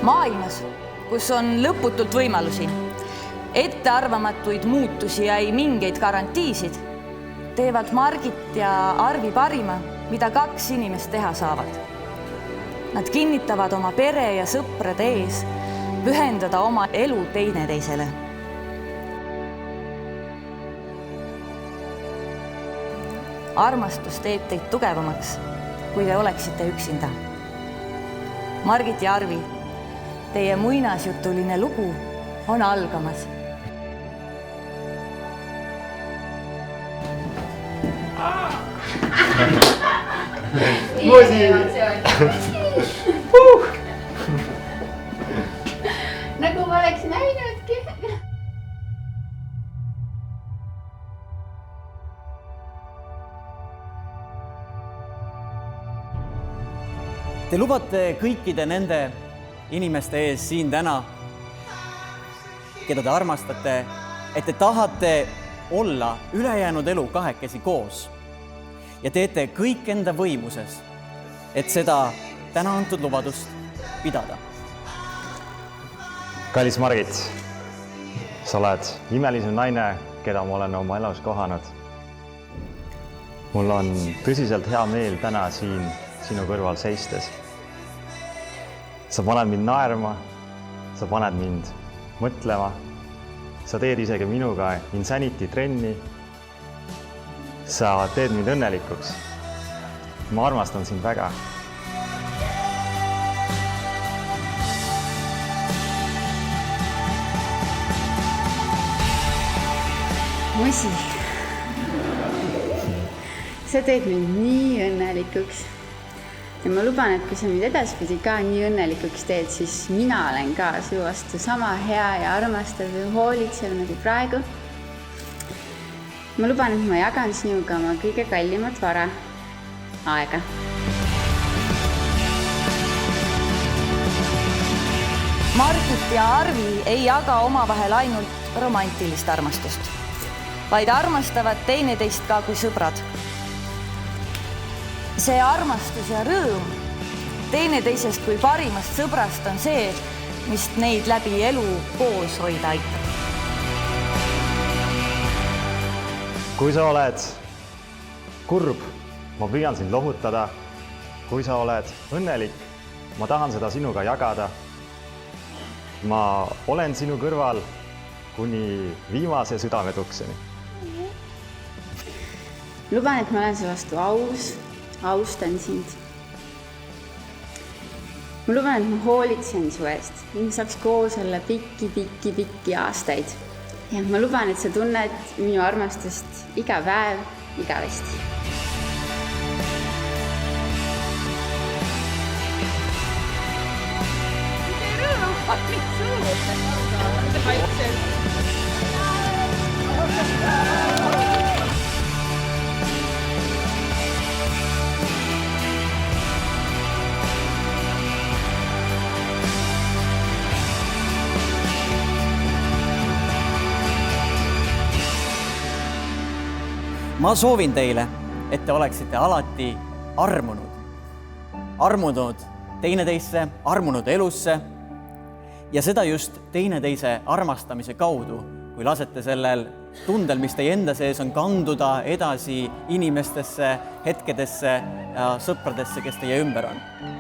Maailmas, kus on lõputult võimalusi, ettearvamatuid muutusi ja ei mingeid garantiisid, teevad Margit ja Arvi parima, mida kaks inimest teha saavad. Nad kinnitavad oma pere ja sõprade ees pühendada oma elu teineteisele. Armastus teeb teid tugevamaks, kui te oleksite üksinda. Margit ja Arvi, teie muinasjutuline lugu on algamas. Nagu ma oleks näinudki. Te lubate kõikide nende inimeste ees siin täna, keda te armastate, et te tahate olla ülejäänud elu kahekesi koos ja teete kõik enda võimuses, et seda täna antud lubadust pidada. Kallis Margit, sa oled imelisem naine, keda ma olen oma elus kohanud. Mul on tõsiselt hea meel täna siin sinu kõrval seistes. Sa paned mind naerma, sa paned mind mõtlema, sa teed isegi minuga Insanity trenni. Sa teed mind õnnelikuks. Ma armastan sind väga. Musi, sa teed mind nii õnnelikuks. Ja ma luban, et kui sa mind edaspidi ka nii õnnelikuks teed, siis mina olen ka su vastu sama hea ja armastav ja hoolitsev nagu praegu. Ma luban, et ma jagan sinuga oma kõige kallimat vara, aega. Margit ja Arvi ei jaga omavahel ainult romantilist armastust, vaid armastavad teineteist ka kui sõbrad. See armastus ja rõõm teineteisest kui parimast sõbrast on see, mis neid läbi elu koos hoida aitab. Kui sa oled kurb, ma püüan sind lohutada. Kui sa oled õnnelik, ma tahan seda sinuga jagada. Ma olen sinu kõrval kuni viimase südametukseni. Luban, et ma olen su vastu aus, austan sind. Ma luban, et ma hoolitsen su eest, et ma saaks koos olla pikki aastaid. Ja ma luban, et sa tunned minu armastust iga päev, igavesti. Ma soovin teile, et te oleksite alati armunud. Armunud teineteisse, armunud elusse ja seda just teineteise armastamise kaudu, kui lasete sellel tundel, mis teie enda sees on, kanduda edasi inimestesse, hetkedesse ja sõpradesse, kes teie ümber on.